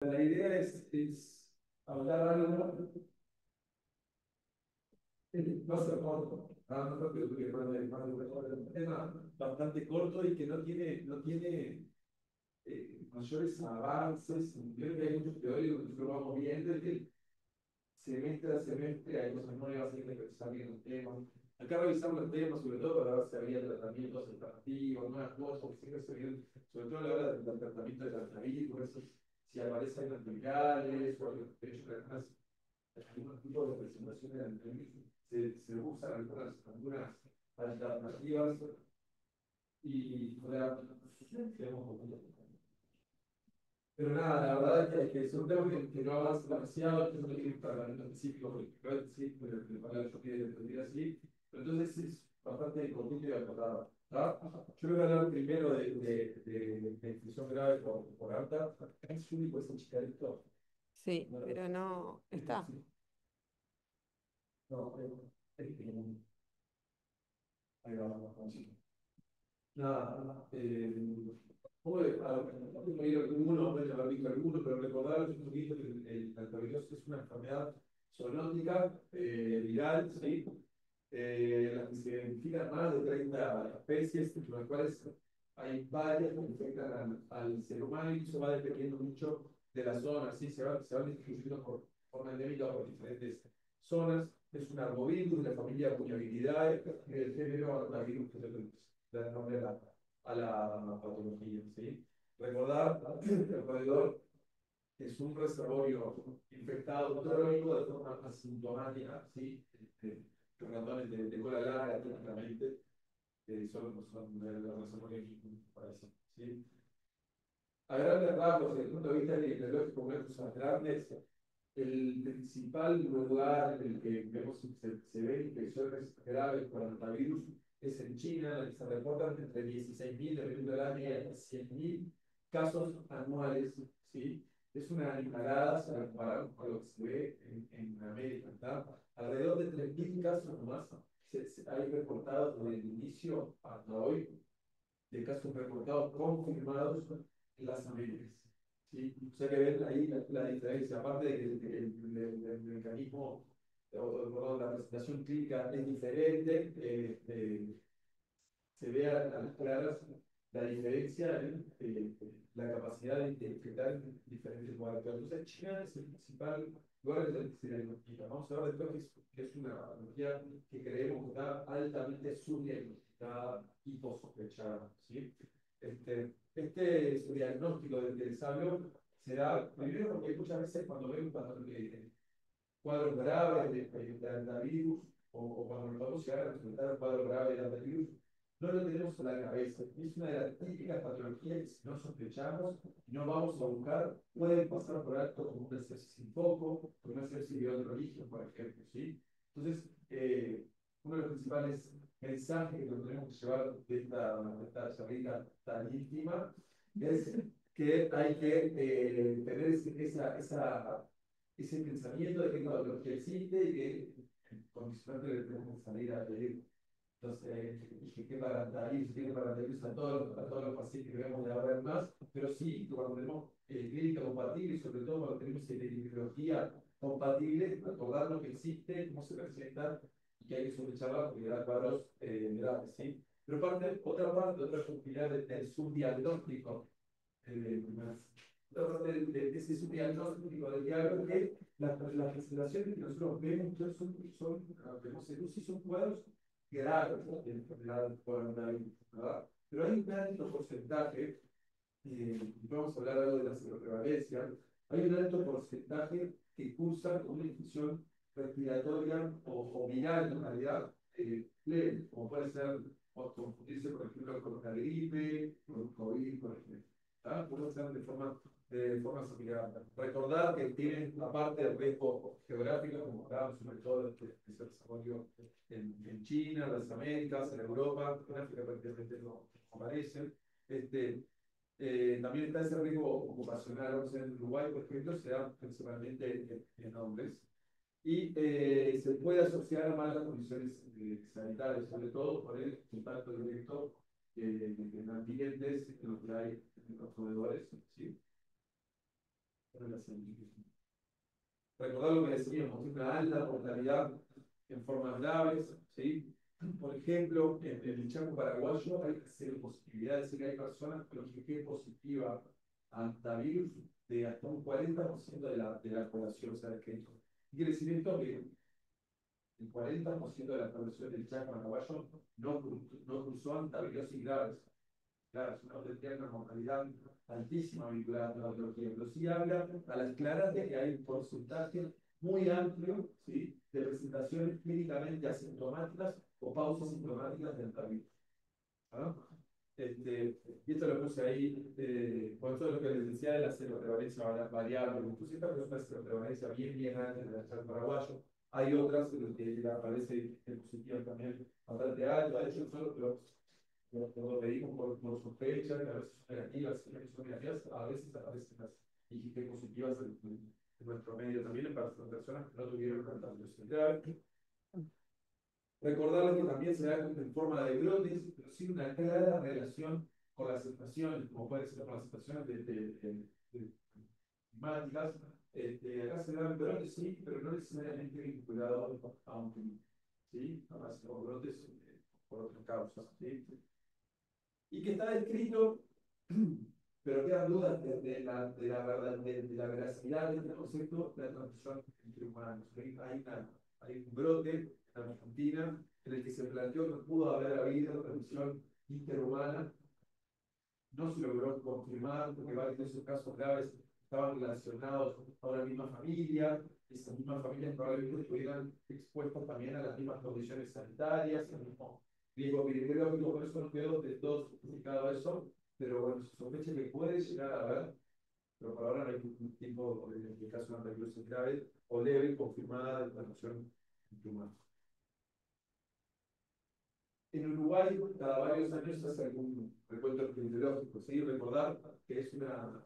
La idea es hablar algo no ser corto, no creo que un tema bastante corto y que no tiene mayores avances. Creo que hay muchos teóricos que lo vamos viendo y que semestre a semestre hay cosas nuevas, hay que revisar bien los temas. Acá revisamos los temas, sobre todo para ver si había tratamientos alternativos, nuevas cosas, siempre se vienen, sobre todo a la hora del tratamiento de coronavirus, si aparecen antivirales o algún tipo de presentación de antivirus, se usan algunas alternativas y pero nada, la verdad es que es un tema que no avanza demasiado, que no tiene tratamiento específico, porque creo que sí, pero para yo quiero entender así. Pero entonces es bastante cortito y acotado. ¿Tá? Yo voy a hablar primero de infección grave por alta. Es único ese chicharito. Sí, No, pero no está. sí, no, ahí va, sí. Nada, no tengo ir alguno, pueden haber visto alguno, pero recordaros un poquito que la endometriosis es una enfermedad zoonótica, viral, ¿sí? En la que se identifican más de 30 especies, entre las cuales hay varias que infectan al ser humano y eso va dependiendo mucho de la zona, ¿sí? Se van distribuyendo por forma endémica por diferentes zonas. Es un arbovirus de la familia Punyaviridae, del género Arbovirus, que es el que da nombre a la patología, ¿sí? Recordar que alrededor es un reservorio infectado crónico de forma asintomática, ¿sí? Los ratones de cola larga, típicamente, son el reservorio parece, ¿sí? A grandes rasgos, desde el punto de vista epidemiológico, cosas grandes, el principal lugar en el que vemos se ven infecciones graves por coronavirus es en China, en la que se reportan entre 16.000 dependiendo del año y 100.000 casos anuales, ¿sí? Es una animalada si lo comparamos con lo que se ve en América, ¿tá? Alrededor de 3.000 casos más hay reportados desde el inicio hasta hoy de casos reportados confirmados en las Américas. ¿Sí? O sea que ven ahí la diferencia, aparte de que el mecanismo, perdón, la presentación clínica es diferente, se ve a las claras la diferencia en la capacidad de infectar en diferentes lugares. Pero entonces China es el principal lugar en el que se diagnostica. Vamos a ver después que es una patología que creemos que está altamente subdiagnosticada y sospechada, ¿sí? Este subdiagnóstico del que les hablo se da primero porque muchas veces cuando vemos cuadros graves de antivirus o cuando nos vamos a llegar a presentar un cuadro grave de antivirus, no lo tenemos en la cabeza. Es una de las típicas patologías que si no sospechamos y no vamos a buscar, pueden pasar por alto como una sepsis sin foco, como una sepsis de otro origen, por ejemplo, ¿sí? Entonces, uno de los principales mensajes que nos tenemos que llevar de esta charlita tan íntima es que hay que tener ese pensamiento de que la tecnología existe y que condicionante le tenemos que salir a pedir. Entonces, dije que para David, tiene para David a todos los pacientes que vemos de haber más, pero sí, cuando tenemos clínica compatible y sobre todo cuando tenemos epidemiología compatible, acordarnos que existe, cómo se presenta y que hay que sospecharla porque da cuadros graves, ¿sí? Pero otra pilar del subdiagnóstico más de ese subdiagnóstico del diálogo que las presentaciones que nosotros vemos aunque no se luce, son cuadros graves de enfermedad por coronavirus, ¿verdad? Pero hay un alto porcentaje, vamos a hablar algo de la seroprevalencia, hay un alto porcentaje que cursa con una infección respiratoria o viral en realidad, leve, como puede ser o confundirse, por ejemplo, con una gripe, con COVID, por ejemplo. ¿Ah? Puede ser de forma similar. Recordar que tienen, aparte del riesgo geográfico, como hablábamos, sobre todo el desarrollo en China, en las Américas, en Europa, en África prácticamente no aparecen. Este, también está ese riesgo ocupacional, o sea, en Uruguay, por ejemplo, se da principalmente en hombres y se puede asociar a malas condiciones sanitarias, sobre todo por el contacto directo en ambientes en los que hay los roedores, ¿sí? Recordar lo que decíamos, una alta mortalidad en formas graves, ¿sí? Por ejemplo, en el Chaco paraguayo hay cero posibilidad de decir que hay personas con IgG positiva a antivirus de hasta un 40% de la población. ¿Sabes qué quiere decir esto? Que el 40% de la población del Chaco paraguayo no cruzó antivirosis graves. Claro, no tendría una mortalidad altísima vinculada a la patología, pero sí habla a las claras de que hay un porcentaje muy amplio, ¿sí?, de presentaciones clínicamente asintomáticas o pausas sintomáticas del tabaco. ¿Ah? Y esto lo puse ahí, por eso es lo que les decía de la seroprevalencia variable. Entonces, esta es una seroprevalencia bien alta en el chat paraguayo. Hay otras que aparece positivas también bastante alta. De hecho, nosotros lo pedimos por sospecha, que a veces son negativas, son negativas, a veces aparecen las IgG positivas en nuestro medio también en personas que no tuvieron contaminación. Recordarles que también se da en forma de brotes, pero sin una clara relación con las estaciones, como puede ser con las estaciones climáticas. Acá se dan brotes, sí, pero no necesariamente vinculados a un clima, ¿sí? Además, los brotes por otras causas, ¿sí? Y que está descrito, pero quedan dudas de la veracidad de este concepto de la transmisión entre humanos. Hay un brote en Argentina en el que se planteó que pudo haber habido transmisión interhumana. No se logró confirmar porque varios de esos casos graves estaban relacionados a una misma familia. Esas mismas familias probablemente estuvieran expuestas también a las mismas condiciones sanitarias, al mismo riesgo epidemiológico. Por eso no quedó de todo justificado eso, pero bueno, se sospecha que puede llegar a haber, pero por ahora no hay ningún tipo de caso de tuberculosis grave o leve confirmada de transmisión humana. En Uruguay, cada varios años se hace algún recuento epidemiológico, ¿sí? Recordar que es una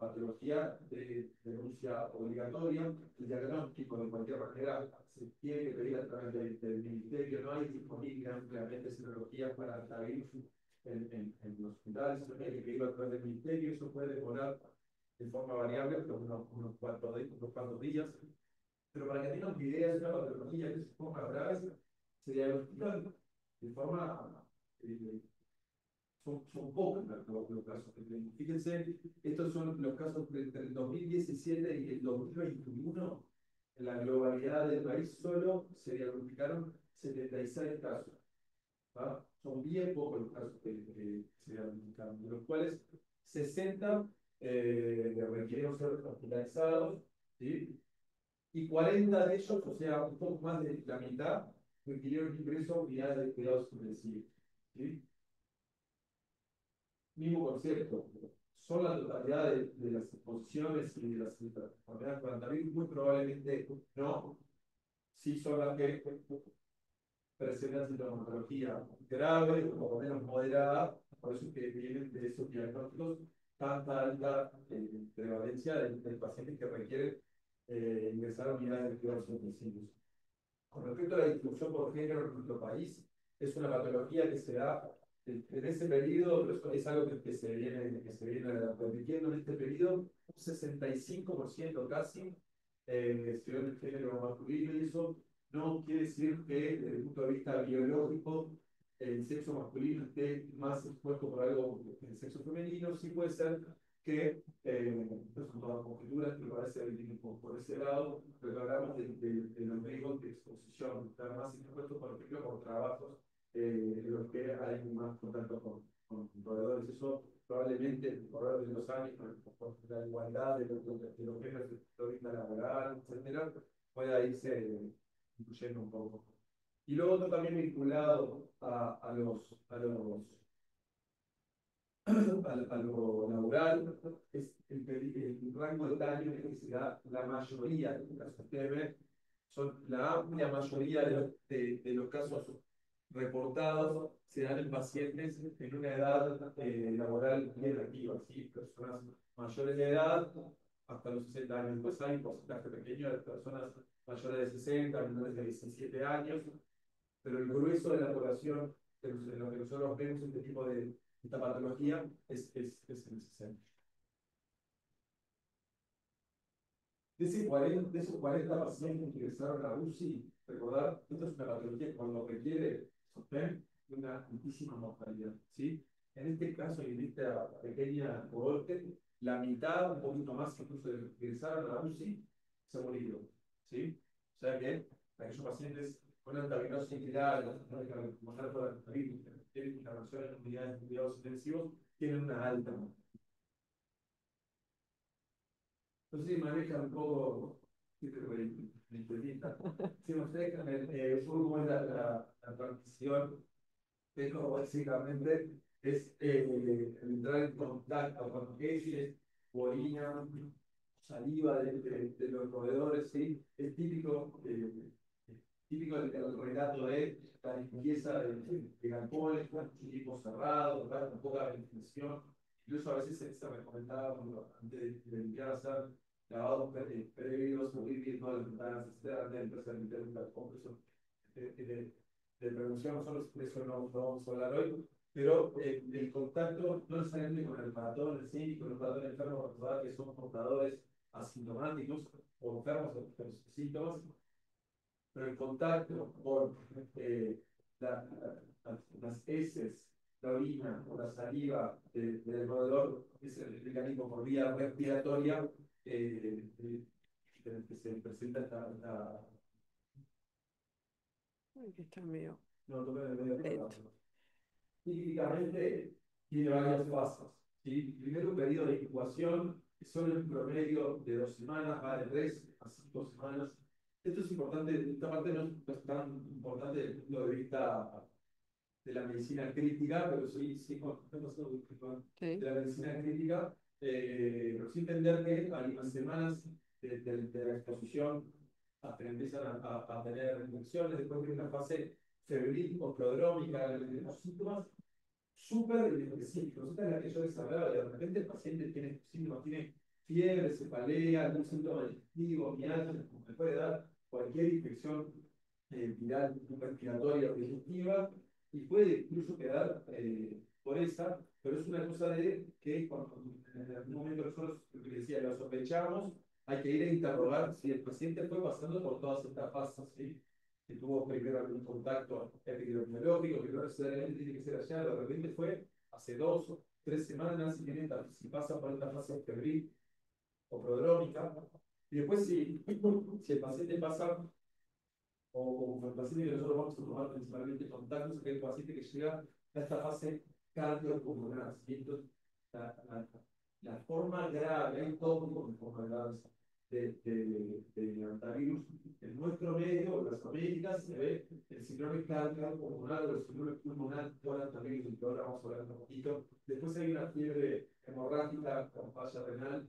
patología de denuncia obligatoria. El diagnóstico, de cualquier manera, se tiene que pedir a través del ministerio. No hay disponible ampliamente serología para antivirus en los hospitales, sino que hay que pedirlo a través del ministerio. Eso puede demorar de forma variable, pero unos cuantos días. Pero para que tengan una idea, es una patología que se ponga grave, se diagnostican de forma, son pocos los casos. Fíjense, estos son los casos entre el 2017 y el 2021. En la globalidad del país solo se diagnosticaron 76 casos. ¿Va? Son bien pocos los casos que se diagnosticaron, de los cuales 60 requieren ser hospitalizados, ¿sí? Y 40 de ellos, o sea, un poco más de la mitad, requirieron ingreso a unidades de cuidados intensivos. ¿Sí? Mismo concepto, son la totalidad de las exposiciones y de las enfermedades por antivirus, muy probablemente no, sí son las que presentan sintomatología grave o por lo menos moderada, por eso es que vienen de esos diagnósticos tanta alta prevalencia de pacientes que requieren ingresar a unidades de cuidados intensivos. Con respecto a la distribución por género en nuestro país, es una patología que se da en ese periodo, pero es algo que se viene repitiendo en este periodo, un 65% casi se dio en el género masculino, y eso no quiere decir que desde el punto de vista biológico el sexo masculino esté más expuesto por algo que el sexo femenino. Sí puede ser que, no son todas conjeturas, pero parece venir por ese lado, pero hablamos de los riesgos de exposición, estar más expuestos, por ejemplo, por trabajos en los que hay más contacto con proveedores. Eso probablemente, por lo de los años, por la igualdad de los géneros de vida laboral, etcétera, pueda irse incluyendo un poco. Y luego otro también vinculado a lo laboral, es el rango de daño que se da la mayoría de los casos. Ustedes ven, son la amplia mayoría de los casos reportados se dan en pacientes en una edad laboral bien activa, ¿sí? Personas mayores de edad hasta los 60 años. Después hay un porcentaje pequeño de personas mayores de 60, menores de 17 años, pero el grueso de la población en lo que nosotros vemos este tipo de esta patología es en ese centro. De esos 40 pacientes que ingresaron a UCI, recordar, esto es una patología que cuando requiere sostén de una altísima mortalidad, ¿sí? En este caso, y en esta pequeña cohorte, la mitad, un poquito más, incluso de los que ingresaron a la UCI, se murieron, ¿sí? O sea que aquellos pacientes con antabiosis integral, como ya por antabiosis, que tienen intervención en unidades de cuidados intensivos, tienen una alta mortalidad. No sé si manejan un poco, sí, pero me interesa. Si nos dejan un poco cómo es la transición, es como básicamente es entrar en contacto con peces, orina, saliva de los roedores, ¿sí? Es típico del relato de la limpieza de galpones, un equipo cerrado, con poca ventilación. Incluso a veces se recomendaba antes de limpiar hacer lavados previos, abrir bien todas las ventanas, etcétera, antes de empezar a limpiar un galpón. Eso, de prevención, nosotros de eso no vamos a hablar hoy, pero el contacto no necesariamente con el ratón, el sí, con los ratones enfermos, recordar que son portadores asintomáticos o enfermos de síntomas, pero el contacto con la, las heces, la orina o la saliva del roedor es el mecanismo por vía respiratoria que se presenta esta. Ay, que está medio No, toca de medio lento. típicamente tiene varias fases, ¿sí? Primero, un periodo de incubación, que son en promedio de 2 semanas, va de 3 a 5 semanas. Esto es importante, esta parte no es tan importante desde el punto de vista de la medicina crítica, pero sí Sí. de la medicina crítica, pero sí entender que hay unas semanas de la exposición hasta que empiezan a tener infecciones, después de una fase febril o prodrómica, los síntomas súper específicos. Esta es la que yo les hablaba, de repente el paciente tiene síntomas, tiene fiebre, cefalea, algún síntoma digestivo, mialgia, como le puede dar cualquier infección viral respiratoria o digestiva, y puede incluso quedar por esa, pero es una cosa de que cuando en algún momento nosotros, lo que decía, lo sospechamos, hay que ir a interrogar si el paciente fue pasando por todas estas fases, ¿sí? Que tuvo primero algún contacto epidemiológico, que no necesariamente tiene que ser allá, de repente fue hace 2 o 3 semanas, si pasa por esta fase febril o prodrómica, y después si el paciente pasa o con el paciente que nosotros vamos a tomar principalmente contactos, que es el paciente que llega a esta fase cardiopulmonar. ¿Sí? Entonces, la forma grave, hay todo tipo de formas graves de antivirus. En nuestro medio, en las Américas, se ve el síndrome cardiopulmonar o el síndrome pulmonar por antivirus, que ahora vamos a hablar un poquito. Después hay una fiebre hemorrágica con falla renal,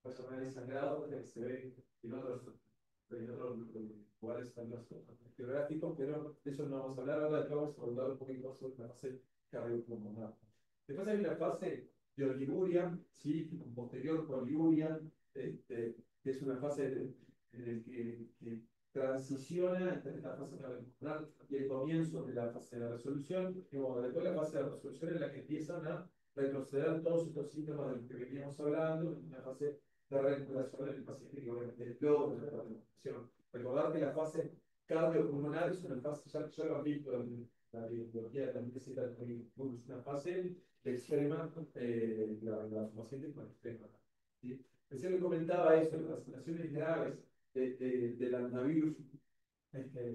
falla renal y sangrado, que se ve en otros lugares también geográficos, pero de eso no vamos a hablar ahora. Después vamos a hablar un poquito sobre la fase cardiopulmonar. Después hay una fase de oliguria, ¿sí? Posterior oliguria, que es una fase en la que transiciona entre la fase cardiopulmonar y el comienzo de la fase de la resolución. Y bueno, después la fase de la resolución es la que empiezan a retroceder todos estos síntomas de los que veníamos hablando, en una fase de recuperación del paciente que obviamente luego de la recuperación. Recordar que la fase cardiopulmonar es una fase, ya lo han visto en la biología de la medicina, es una fase extrema, la paciente con extrema. ¿Sí? Recién le comentaba eso, las situaciones graves del antivirus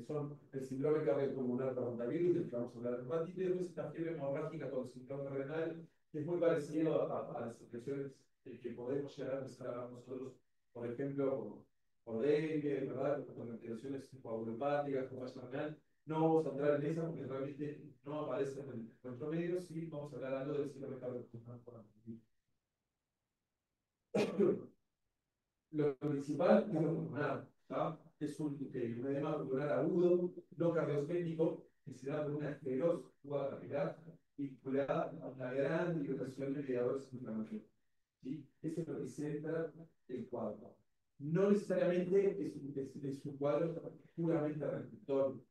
son el síndrome cardiopulmonar por antivirus, del que vamos a hablar un ratito, y después esta fiebre hemorrágica con síndrome renal, que es muy parecido a las infecciones que podemos llegar a empezar a ver nosotros, por ejemplo, por dengue, ¿verdad? Con alteraciones coagulopáticas, con falla renal. No vamos a entrar en esa porque realmente no aparece en nuestro medio, sí vamos a hablar algo del síndrome cardiopulmonar por antivirus. Lo principal es lo pulmonar, ¿tá? Es un edema pulmonar agudo, no cardiogénico, que se da por una esclerosis capilar vinculada a una gran liberación de mediadores inflamatorios. ¿Sí? Eso es lo que centra el cuadro. No necesariamente es un cuadro puramente respiratorio.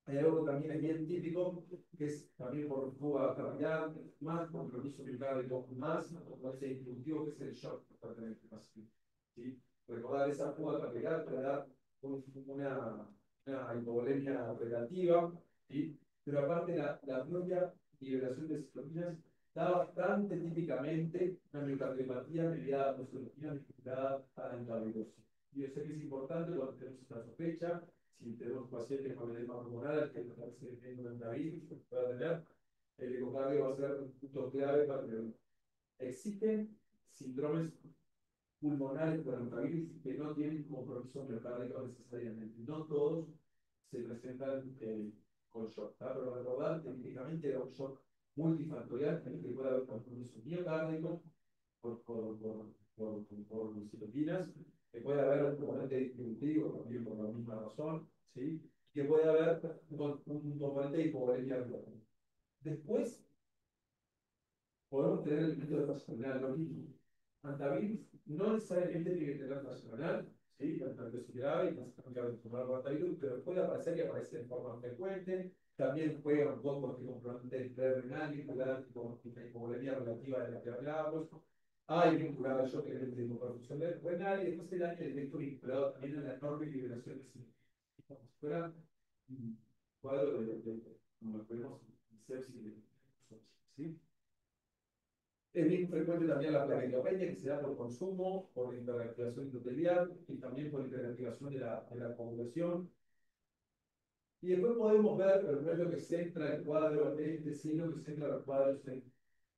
Hay algo que también es bien típico, que es también por fuga capilar, más compromiso miocardico, más ese distintivo que es el shock por parte del paciente. ¿Sí? dar esa fuga capilar, puede dar una hipovolemia relativa, ¿sí? Pero aparte la propia liberación de citocinas da bastante típicamente una miocardiopatía mediada por citocinas vinculada a la antivirosis. Y yo sé que es importante cuando tenemos esta sospecha, si tenemos pacientes con edema pulmonar, que nos parece que tiene un antivirus, que pueda tener, el ecocardio va a ser un punto clave para que existen síndromes pulmonares por antivirus que no tienen compromiso miocárdico necesariamente. No todos se presentan con shock, ¿tá? Pero recordar que típicamente era un shock multifactorial en el que puede haber compromiso miocárdico por citoquinas, que puede haber un componente distributivo también por la misma razón, ¿sí? Que puede haber un componente de hipovolemia. Después, podemos tener el mito de fase renal, lo mismo. Antivirus no necesariamente tiene que tener fase renal, ¿sí? La antivirus grave y las cambiar de tomar antivirus, pero puede aparecer y aparece de forma frecuente. También juega un poco este componente renal vinculado con la hipovolemia relativa de la que hablábamos. Hay vinculado yo que es de hipoperfusión renal y después el daño directo vinculado también a la enorme liberación de citocinas. Como si fuera un cuadro como lo podemos sepsis, ¿sí? Es bien frecuente también la plaquetopenia que se da por consumo, por hiperactivación endotelial y también por hiperactivación de la coagulación. Y después podemos ver, pero no es lo que centra el cuadro este, sino que centra los cuadros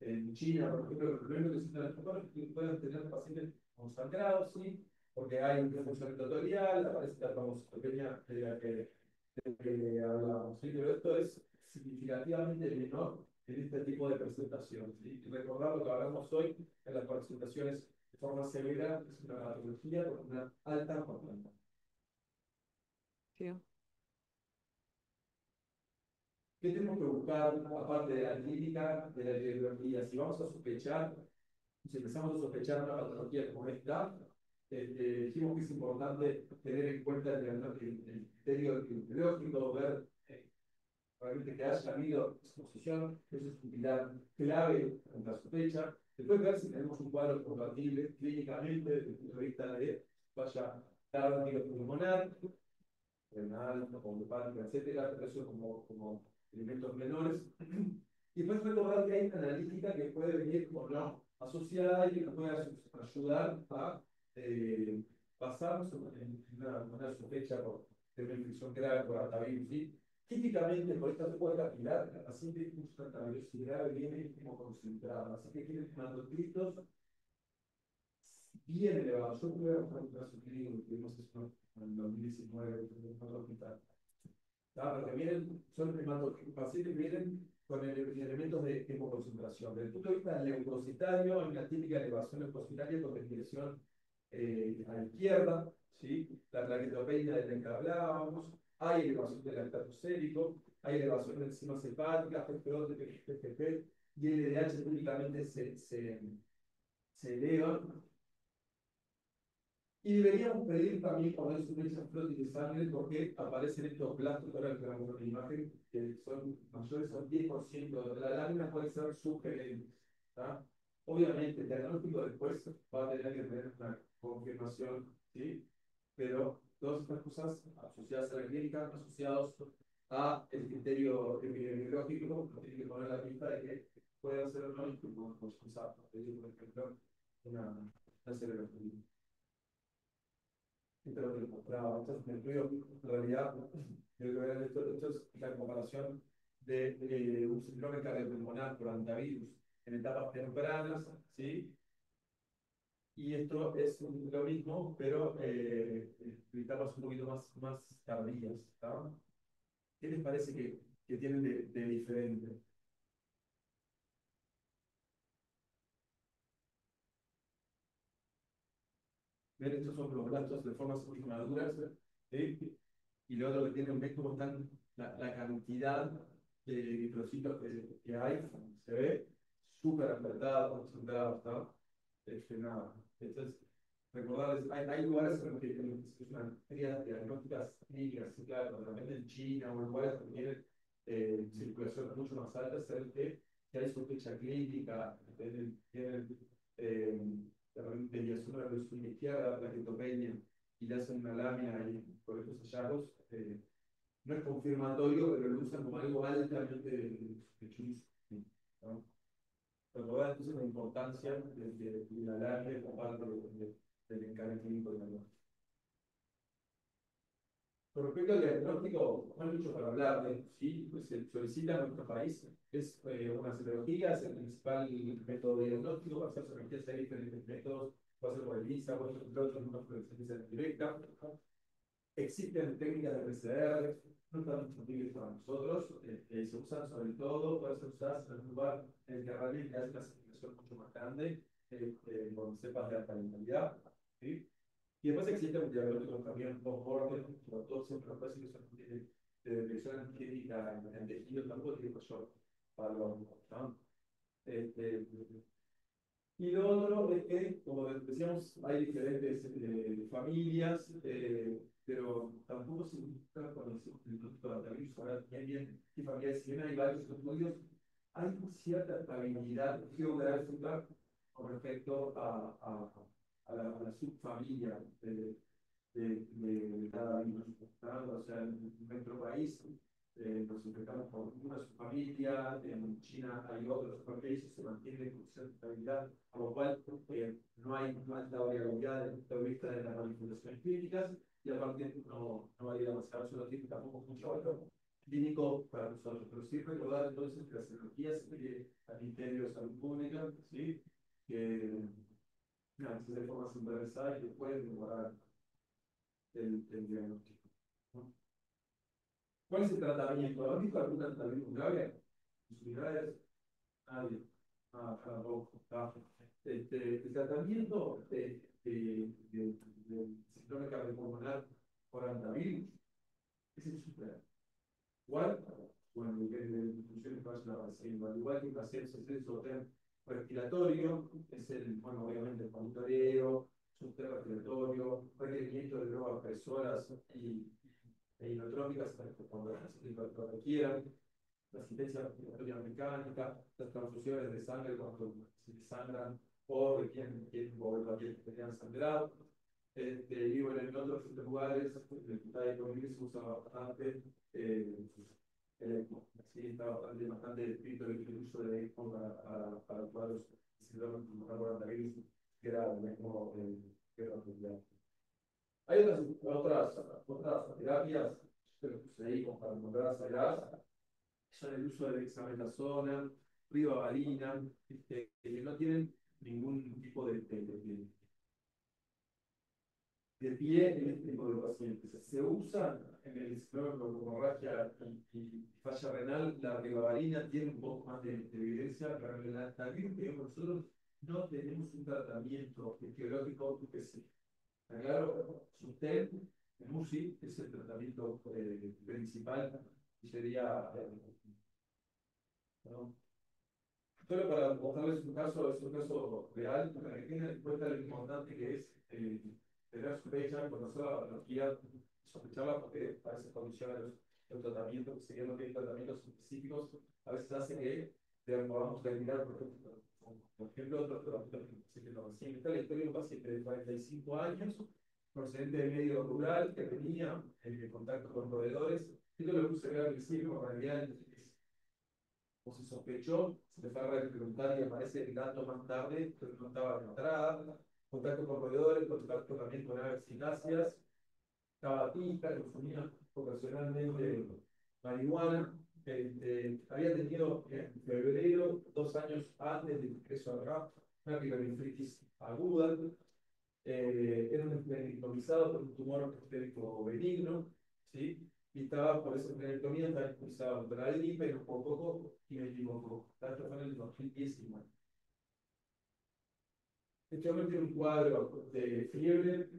en China, por ejemplo, pero no es lo que centra los cuadros, que pueden tener pacientes consangrados, ¿sí? Porque hay un disfunción endotelial, aparece la trombocitopenia de la que hablamos, ¿sí? Pero esto es significativamente menor en este tipo de presentaciones, ¿sí? Y recordar lo que hablamos hoy en las presentaciones de forma severa, es una patología con una alta mortalidad. Sí. ¿Qué tenemos que buscar, aparte de la clínica, de la epidemiología? Si vamos a sospechar, si empezamos a sospechar una patología como esta, dijimos que es importante tener en cuenta el criterio epidemiológico, ver realmente que haya habido exposición, eso es un pilar clave en la sospecha. Después ver si tenemos un cuadro compatible clínicamente desde el punto de vista de vaya cardiopulmonar, renal, homeopática, etcétera, pero eso como elementos menores. Y después recordar que hay una analítica que puede venir o no asociada y que nos puede ayudar a basarnos en una sospecha de una infección grave por antivirus, ¿sí? Típicamente, por esta puede capilar, la paciente con antivirus grave viene como concentrada, así que tienen hematocitos bien elevados. Yo tuve un caso clínico que tuvimos eso en 2019 en otro hospital. Porque vienen, pacientes que vienen con elementos de hipoconcentración. Desde el punto de vista leucocitario, hay una típica elevación leucocitaria con desviación a la izquierda, ¿sí? La plaquetopenia de la que hablábamos, hay elevación del lactato sérico, hay elevación de enzimas hepáticas, PGO, PGP, y el LDH típicamente se eleva. Y deberíamos pedir también cuando es una exaflotis de sangre porque aparecen estos blastos, ahora que vamos a ver la imagen, que son mayores al 10% de la lámina, puede ser sugerente. Obviamente, el diagnóstico después va a tener que tener una confirmación, ¿sí? Pero todas estas cosas asociadas a la clínica, asociados a el criterio epidemiológico, tiene que poner la pista de que puede ser no y como usar, por ejemplo, una cerebrotomía. Pero que lo mostraba. Entonces, en el estudio, en realidad, yo creo que esto es la comparación de un síndrome cardiopulmonar por antivirus en etapas tempranas, ¿sí? Y esto es lo mismo, pero en etapas un poquito más tardías, ¿tá? ¿Qué les parece que tienen de diferente? ¿Ven? Estos son los blastos de formas maduras, ¿sí? Y lo otro que tiene es cómo están la cantidad de microcitos que hay, se ve súper apretado, concentrado, ¿está? Nada. Entonces, recordarles, hay lugares en los que se usan áreas diagnósticas clínicas, sí, claro, realmente en China o en lugares que tienen circulación mucho más alta, saber que hay sospecha clínica, tienen mediación de la resolución izquierda, la litopenia, y le hacen una lámina y por estos hallazgos, no es confirmatorio, pero lo usan como algo altamente sospechoso, ¿no? Pero da entonces la importancia de la alarme como parte del encargo clínico de la muerte. Con respecto al diagnóstico, no hay mucho para hablar de, ¿sí? Pues se solicita en nuestro país, es una serología, es el principal método de diagnóstico, para hacer serologías hay diferentes métodos, puede ser por el ISA, puede ser por otros, no por el directa. Existen técnicas de PCR, no están disponibles para nosotros, se usan sobre todo, pueden ser usadas en un lugar en el que realmente hace una certificación mucho más grande, con cepas de alta calidad, ¿sí? Y después existe un diagnóstico también post-mortem, sobre todo siempre los pacientes de detección antigénica en tejido, tampoco tiene mayor valor, ¿no? Y lo otro es que, como decíamos, hay diferentes familias, pero tampoco se busca cuando se el diagnóstico de Alzheimer, ahora bien qué familias, si bien hay varios estudios, hay cierta estabilidad geográfica con respecto a la subfamilia de cada virus, ¿no? O sea, en nuestro país nos enfrentamos con una subfamilia, en China hay otros subfamilias, se mantiene con cierta estabilidad, por lo cual no hay alta variabilidad desde el punto de vista de las manifestaciones clínicas, y aparte no hay demasiado, solo tiene tampoco mucho valor clínico para nosotros, pero sí recordar entonces que las cirugías al Ministerio de Salud Pública, ¿sí? Que antes de forma centralizada y que pueden mejorar el diagnóstico, ¿no? ¿Cuál es el tratamiento? ¿Has visto algún tratamiento grave? ¿Posibilidades? Nadie. Ah, tampoco. El tratamiento del síndrome cardiopulmonar por antivirus es el super. Igual, bueno, depende de las instrucciones que vayan haciendo. Al igual que el ascenso respiratorio, es el, bueno, obviamente el monitoreo, sostén respiratorio, requerimiento de drogas presoras e inotrópicas cuando lo requieran, la asistencia respiratoria mecánica, las transfusiones de sangre cuando se desangran o requieren volver a que tenían sangrado. Y bueno, en otros lugares, el hospital de se usa bastante el ECMO. Sí, está bastante descrito el uso de ECMO para cuadros de síndrome pulmonar por antivirus grave, el ECMO guerra mundial. Hay otras terapias, yo te lo puse ahí como para encontrar que son el uso de dexametasona, ribavalina, que no tienen ningún tipo de pie en este tipo de pacientes. Se usa en el síndrome de hemorragia y falla renal, la ribavalina tiene un poco más de evidencia, pero en la antivirus que nosotros no tenemos un tratamiento etiológico específico. Claro, usted, el MUSI, es el tratamiento principal y sería, ¿no? Solo para mostrarles es un caso real, para que tengan en cuenta lo importante que es tener sospecha, conocer la patología, sospecharla, porque a veces condiciona los tratamientos, si bien no tienen tratamientos específicos, a veces hace que podamos retirar, por ejemplo, otro tratamiento que no. Sí, está la historia de un paciente de 45 años, procedente de medio rural, que tenía contacto con proveedores, y todo lo que puse acá al principio, en realidad o se sospechó, se le fue a preguntar y aparece el dato más tarde, pero no estaba de entrada, contacto con proveedores, contacto también con aves citáceas, estaba pista, consumía ocasionalmente marihuana, había tenido en febrero, 2 años antes del ingreso acá, una pielonefritis aguda, era un esplenectomizado por un tumor esférico benigno, ¿sí? Y estaba por esa esplenectomía, estaba expulsado contra la gripe, pero por poco y me equivoco. Esto fue en el 2019. Este hombre tiene un cuadro de fiebre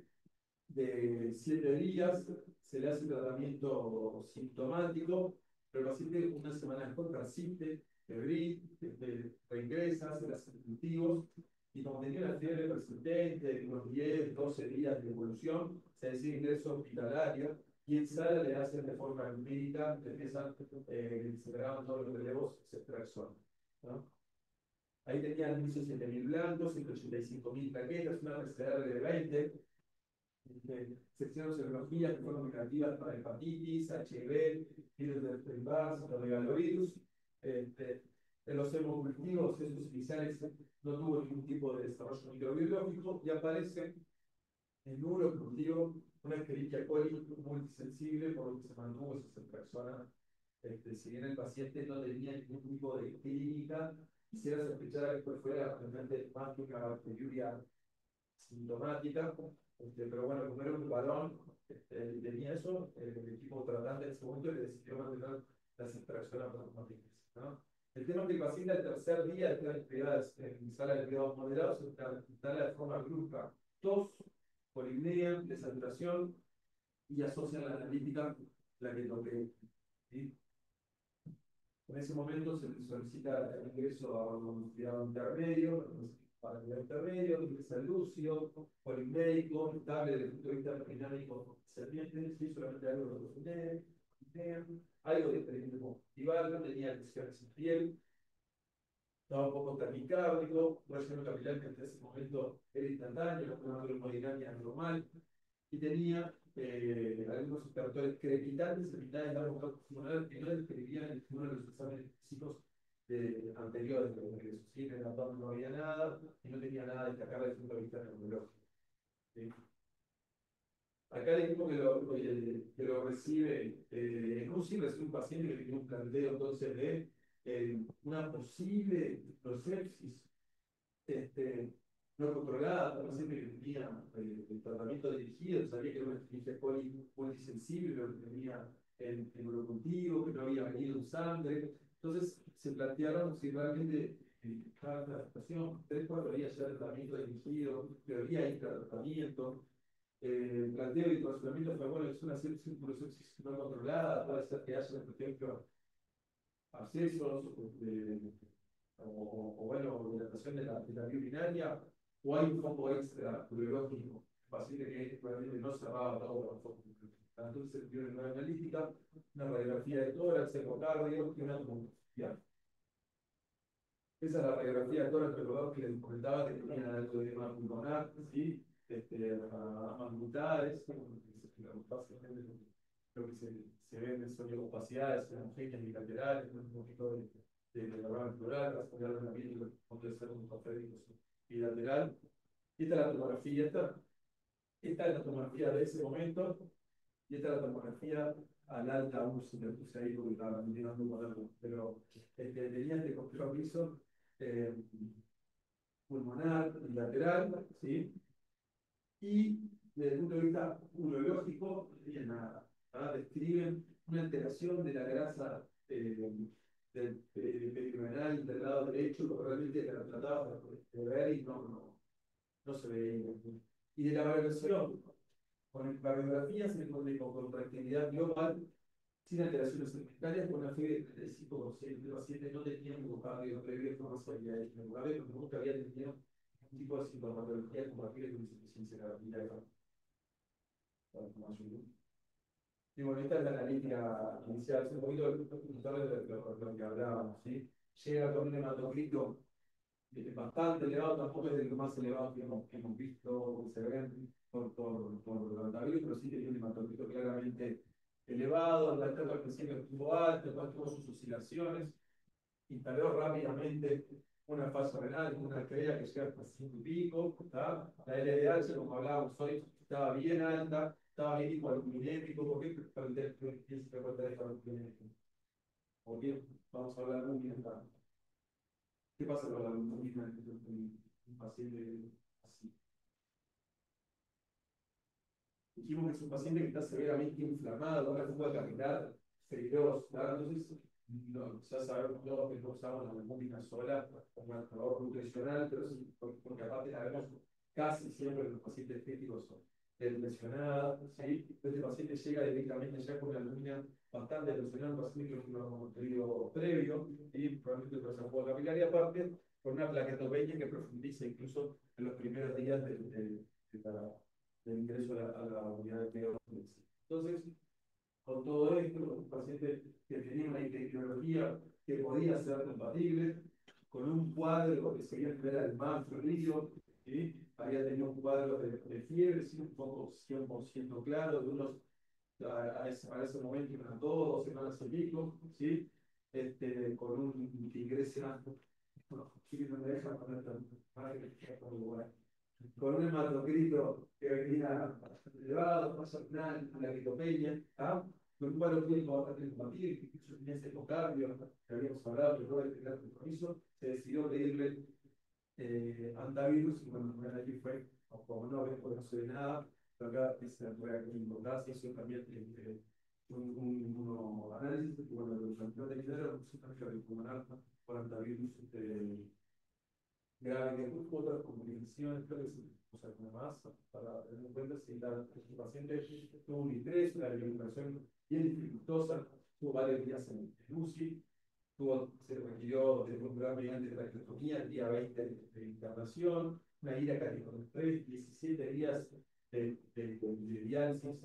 de 7 días, se le hace un tratamiento sintomático, pero el paciente una semana después persiste, febril, reingresa, se le hacen cultivos, y como tenía una fiebre persistente de unos 10, 12 días de evolución, se decide ingreso hospitalario, y en sala le hacen de forma empírica, le empiezan, se graban todos los relevos, se extraen, ¿no? Ahí tenían 17.000 blancos, 185.000 plaquetas, una PCR de 20, secciones serologías que fueron negativas para hepatitis, HIV, virus del Epstein-Barr, megalovirus. En los hemocultivos, estos iniciales no tuvo ningún tipo de desarrollo microbiológico y aparece en urocultivo una Escherichia coli multisensible, por lo que se mantuvo esa persona. Si bien el paciente no tenía ningún tipo de clínica, quisiera sospechar que fuera realmente más que una bacteriuria sintomática, pero bueno, como era un varón y tenía eso, el equipo tratante en ese momento le decidió mantener las extracciones plasmáticas, ¿no? El tema es que el paciente al tercer día de las actividades en sala de cuidados moderados instala de forma brusca tos, polimnia, desaturación y asocia la analítica la que toqué, ¿sí? En ese momento se le solicita el ingreso a un cuidado intermedio, para el cuidado intermedio, ingresa lúcido, polimédico, estable desde el punto de vista dinámico serpiente, sí, solamente algo de profundidad, algo de experimento conjuntival, no tenía lesiones en piel, estaba un poco taquicárdico, relleno capilar que hasta ese momento era instantáneo, una termodinámica normal, y tenía algunos hipertores crepitantes en mitad de la boca pulmonar que no describían en ninguno de los exámenes físicos anteriores de los ingresos. ¿Sí? En el abdomen no había nada y no tenía nada destacable desde el punto de vista neurológico. ¿Sí? Acá el equipo que lo recibe, en UCI recibe un paciente que tiene un planteo entonces de una posible prosepsis no controlada, por paciente que tenía el tratamiento dirigido, sabía que era una Escherichia coli multisensible, pero que tenía el urocultivo, que no había venido en sangre. Entonces se plantearon si realmente cada la situación, 3-4 días ya de tratamiento dirigido, teoría intratratamiento, planteo y razonamiento fue, bueno, es una sepsis no controlada, puede ser que haya, por ejemplo, abscesos, o bueno, dilatación de la vía urinaria, o hay un foco extra urológico, paciente que probablemente no cerraba todo con foco. Entonces se dio una analítica, una radiografía de tórax, ecocardio y una tomografía. Esa es la radiografía de tórax, recordad que les comentaba que tenía algo de edema pulmonar, ¿sí? Amanglutares, lo que se ven son opacidades, homogéneas bilaterales, un poquito de la rama plural, rasponear de la piel, puede ser un cofrédico bilateral. Y esta es la tomografía, esta es la tomografía de ese momento, y esta es la tomografía al alta UCI, que puse ahí porque estaba mirando un modelo, pero tenía este compromiso pulmonar bilateral, ¿sí? Y desde el punto de vista urológico, no tenía nada. Describen una alteración de la grasa del perineal del lado derecho, que realmente la trataba de ver y no se veía. Y de la valoración, con radiografías en el con contractilidad global, sin alteraciones segmentarias, con una fiebre de 35% de pacientes no tenían miocardio previo a formación de porque nunca había tenido un tipo de sintomatología como la fiebre con insuficiencia cardíaca. Y bueno, esta es la analítica inicial, es un poquito lo que hablábamos, ¿sí? Llega con un hematocrito bastante elevado, tampoco es de lo más elevado que hemos visto, que se ven por levantamiento, pero sí que tiene un hematocrito claramente elevado, la estatua al principio estuvo alta, después tuvo sus oscilaciones, instaló rápidamente una fase renal, una estrella que llega hasta 5 y pico, ¿tá? La LDH, como hablábamos hoy, estaba bien alta, estaba bien hipoalbuminémico. ¿Por qué piensa que puede estar hipoalbuminémico? ¿Por qué? Vamos a hablar muy bien acá. ¿Qué pasa con la albuminina en un paciente así? Dijimos que es un paciente que está severamente inflamado, una fuga capilar feroz, entonces ya sabemos todos que no usamos la albúmina sola como marcador nutricional, pero sí, porque aparte la vemos casi siempre en los pacientes estéticos lesionados, ¿sí? Este paciente llega directamente ya con una albúmina bastante lesionada, un paciente que no hemos tenido previo, y probablemente por esa fuga capilar, y aparte con una plaquetopenia que profundiza incluso en los primeros días del ingreso a la unidad de cuidados. Entonces, con todo esto, un paciente que tenía una epidemiología que podía ser compatible con un cuadro que sería el manfio río, ¿sí? Había tenido un cuadro de fiebre, ¿sí? Un poco 100% claro, de unos, para ese momento, unas 2 2 semanas y pico, ¿sí? Con un ingresa, no, sí, no me deja poner tan mal que con un hematocrito que venía bastante elevado, más al final, una litopenia, ¿ah? Con un cuadro clínico bastante combatido, que incluso tenía ese ecocambio, que habíamos hablado, que luego de tener compromiso, se decidió pedirle antivirus, y bueno, allí fue, como no ves, porque no se ve nada, pero acá es la prueba clínica, eso también uno análisis, y bueno, los campeones de dinero, un cambio pulmonar por antivirus, grave, que tuvo otras complicaciones, creo que sí, o sea, como más, para tener en cuenta si el paciente tuvo un estrés, una alimentación bien dificultosa, tuvo varios días en UCI, se requirió de un gran mediante traqueotomía el día 20 de internación, una ida con 17 días de diálisis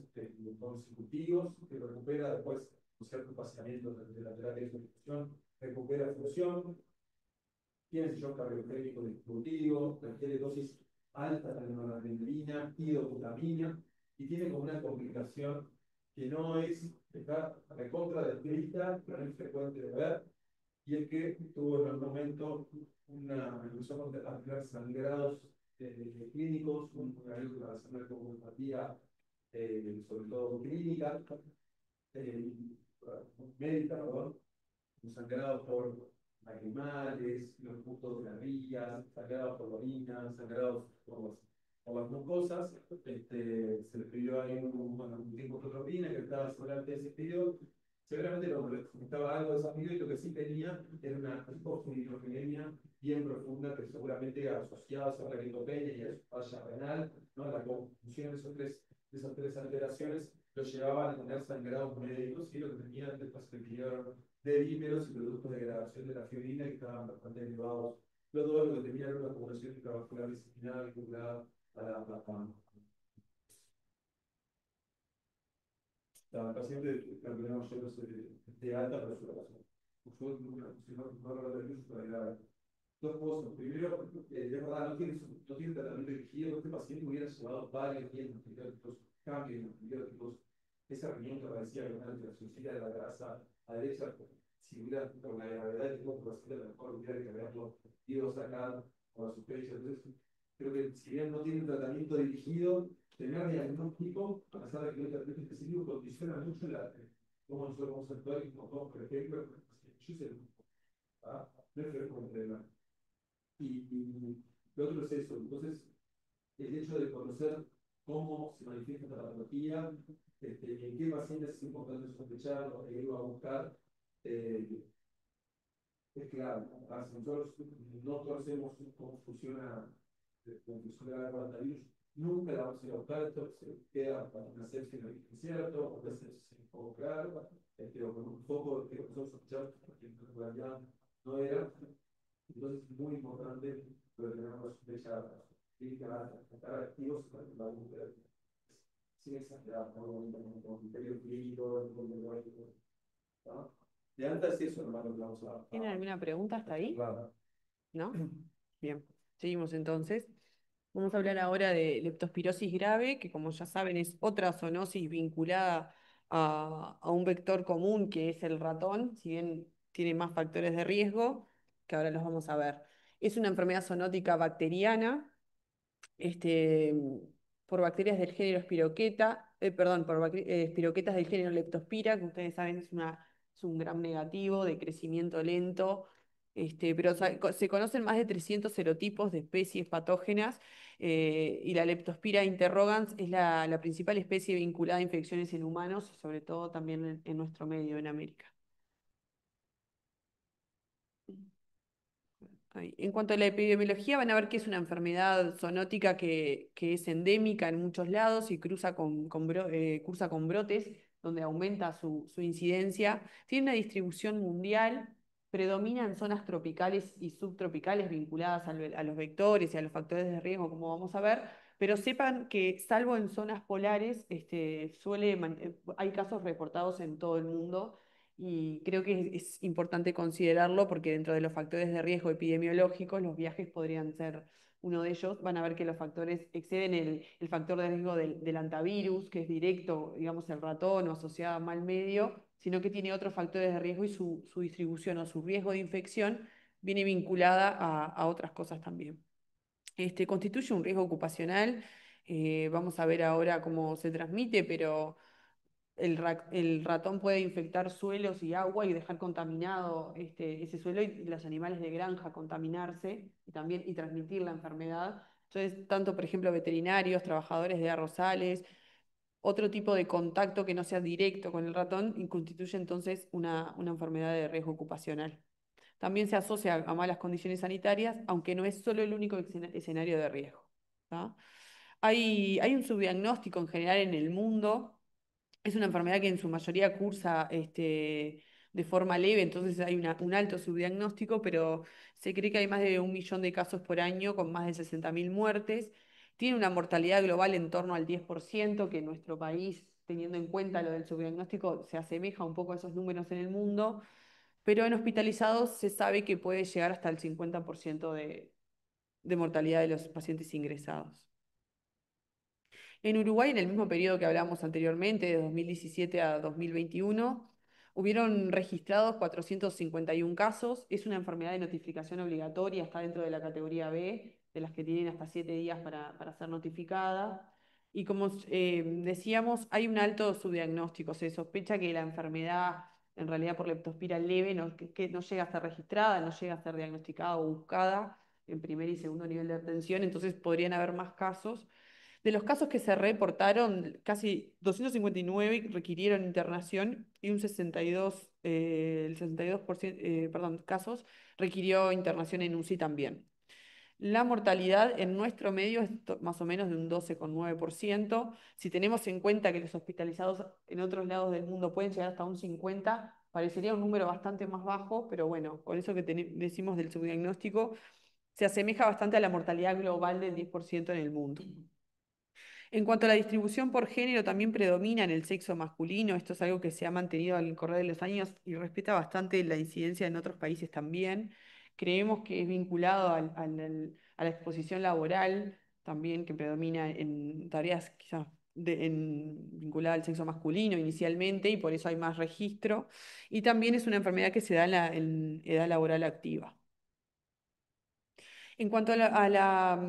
consecutivos, que recupera después con ciertos paseamientos de la terapia de ejecución, recupera función, tiene shock cardiogénico distributivo, requiere dosis altas de noradrenalina y dobutamina, y tiene como una complicación que no es, está recontra descrita, pero no es frecuente de ver, y es que tuvo en un momento empezó a tener sangrados clínicos, una relación de homeopatía, sobre todo clínica, eh, médica, perdón, sangrados por animales, los puntos de las vías, sangrados por la orina, sangrados por las mucosas. Se le pidió ahí un licopotropina que estaba seguramente ese periodo. Seguramente lo que estaba algo de esa y lo que sí tenía era una hipofosfodienemia bien profunda que seguramente asociada a la litopenia y a su falla renal, ¿no? La conjunción de esas tres alteraciones lo llevaban a tener sangrados médicos y lo que tenían después se le pidieron de dímeros y productos de degradación de la fibrina que estaban bastante elevados. Los dos lo que tenían era una acumulación intravascular disseminada vinculada a la paciente la tenemos de alta presuración. Dos cosas. Primero, de verdad, no tiene tratamiento dirigido. Este paciente hubiera llevado varios días de antibióticos, cambios de antibióticos. Esa reunión que parecía que una alteración de la grasa a derecha, si hubiera, con la gravedad del tipo de paciente, a lo mejor hubiera que haberlo ido sacar con la suspensión. Entonces, creo que si bien no tiene un tratamiento dirigido, tener diagnóstico, a pesar de que no hay tratamiento específico, condiciona mucho cómo nosotros vamos a actuar y cómo, por ejemplo, yo sé, no es que ver con el tema. Y lo otro es eso. Entonces, el hecho de conocer cómo se manifiesta esta patología, en qué pacientes es importante sospechar o ir a buscar, eh, es clave. Nosotros no conocemos cómo funciona la coronavirus, nunca la vamos a ir a buscar, esto se queda para una sepsis no incierto, o una sepsis un poco claro, o con un foco que nosotros sospechamos, porque en realidad no era. Entonces es muy importante tener una sospecha clínica, estar activos para la búsqueda sin exagerar, con criterio clínico, ¿no? De alta es eso, hermano, que vamos ¿Tienen alguna pregunta hasta ahí? a ¿No? Bien, seguimos entonces. Vamos a hablar ahora de leptospirosis grave, que como ya saben es otra zoonosis vinculada a un vector común que es el ratón, si bien tiene más factores de riesgo, que ahora los vamos a ver. Es una enfermedad zoonótica bacteriana este, por bacterias del género Spiroqueta, perdón, por espiroquetas del género Leptospira, que ustedes saben es un gram negativo de crecimiento lento, pero se conocen más de 300 serotipos de especies patógenas y la Leptospira interrogans es la principal especie vinculada a infecciones en humanos, sobre todo también en nuestro medio, en América. Ahí. En cuanto a la epidemiología, van a ver que es una enfermedad zoonótica que es endémica en muchos lados y cursa con brotes, donde aumenta su incidencia. Tiene una distribución mundial, predomina en zonas tropicales y subtropicales vinculadas a los vectores y a los factores de riesgo, como vamos a ver, pero sepan que salvo en zonas polares, hay casos reportados en todo el mundo y creo que es importante considerarlo porque dentro de los factores de riesgo epidemiológicos, los viajes podrían ser uno de ellos. Van a ver que los factores exceden el factor de riesgo del antivirus, que es directo, digamos, el ratón o asociado a mal medio, sino que tiene otros factores de riesgo y su distribución o su riesgo de infección viene vinculada a otras cosas también. Constituye un riesgo ocupacional. Vamos a ver ahora cómo se transmite, pero el ratón puede infectar suelos y agua y dejar contaminado ese suelo y los animales de granja contaminarse y también y transmitir la enfermedad. Entonces, tanto, por ejemplo, veterinarios, trabajadores de arrozales, otro tipo de contacto que no sea directo con el ratón y constituye entonces una enfermedad de riesgo ocupacional. También se asocia a malas condiciones sanitarias, aunque no es solo el único escenario de riesgo. ¿Tá? Hay un subdiagnóstico en general en el mundo. Es una enfermedad que en su mayoría cursa de forma leve, entonces hay un alto subdiagnóstico, pero se cree que hay más de 1 millón de casos por año con más de 60.000 muertes. Tiene una mortalidad global en torno al 10%, que en nuestro país, teniendo en cuenta lo del subdiagnóstico, se asemeja un poco a esos números en el mundo, pero en hospitalizados se sabe que puede llegar hasta el 50% de mortalidad de los pacientes ingresados. En Uruguay, en el mismo periodo que hablamos anteriormente, de 2017 a 2021, hubieron registrados 451 casos. Es una enfermedad de notificación obligatoria, está dentro de la categoría B, de las que tienen hasta 7 días para ser notificada. Y como decíamos, hay un alto subdiagnóstico. Se sospecha que la enfermedad, en realidad por leptospira leve, que no llega a ser registrada, no llega a ser diagnosticada o buscada en primer y segundo nivel de atención, entonces podrían haber más casos. De los casos que se reportaron, casi 259 requirieron internación y un 62, el 62%, perdón, casos requirió internación en UCI también. La mortalidad en nuestro medio es más o menos de un 12,9%. Si tenemos en cuenta que los hospitalizados en otros lados del mundo pueden llegar hasta un 50%, parecería un número bastante más bajo, pero bueno, con eso que decimos del subdiagnóstico, se asemeja bastante a la mortalidad global del 10% en el mundo. En cuanto a la distribución por género, también predomina en el sexo masculino. Esto es algo que se ha mantenido al correr de los años y respeta bastante la incidencia en otros países también. Creemos que es vinculado a la exposición laboral, también que predomina en tareas quizás vinculadas al sexo masculino inicialmente y por eso hay más registro. Y también es una enfermedad que se da en edad laboral activa. En cuanto a la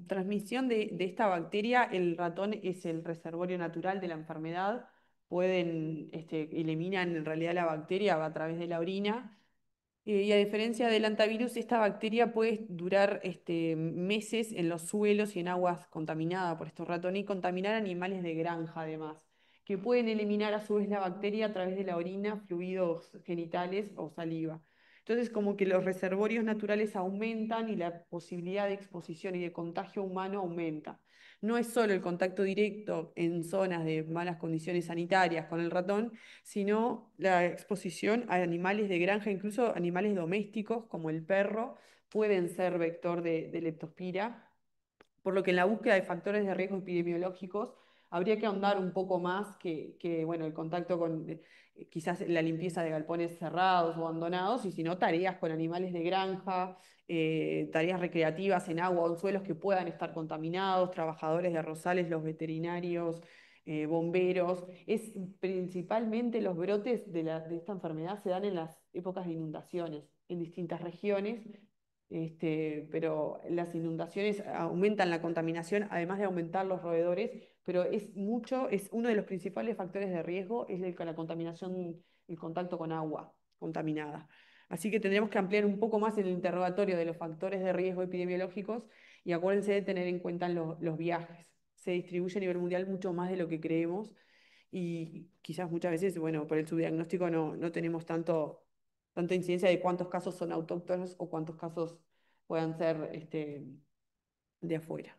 transmisión de esta bacteria, el ratón es el reservorio natural de la enfermedad. Eliminan en realidad la bacteria a través de la orina. Y a diferencia del antivirus, esta bacteria puede durar meses en los suelos y en aguas contaminadas por estos ratones y contaminar animales de granja además, que pueden eliminar a su vez la bacteria a través de la orina, fluidos genitales o saliva. Entonces, como que los reservorios naturales aumentan y la posibilidad de exposición y de contagio humano aumenta. No es solo el contacto directo en zonas de malas condiciones sanitarias con el ratón, sino la exposición a animales de granja, incluso animales domésticos como el perro, pueden ser vector de leptospira, por lo que en la búsqueda de factores de riesgo epidemiológicos habría que ahondar un poco más que bueno, el contacto con quizás la limpieza de galpones cerrados o abandonados, y sino tareas con animales de granja, tareas recreativas en agua o en suelos que puedan estar contaminados, trabajadores de arrozales, los veterinarios, bomberos. Principalmente los brotes de esta enfermedad se dan en las épocas de inundaciones en distintas regiones, pero las inundaciones aumentan la contaminación, además de aumentar los roedores, pero es uno de los principales factores de riesgo, es la contaminación, el contacto con agua contaminada. Así que tendremos que ampliar un poco más el interrogatorio de los factores de riesgo epidemiológicos y acuérdense de tener en cuenta los viajes. Se distribuye a nivel mundial mucho más de lo que creemos y quizás muchas veces, bueno, por el subdiagnóstico no tenemos tanta incidencia de cuántos casos son autóctonos o cuántos casos puedan ser de afuera.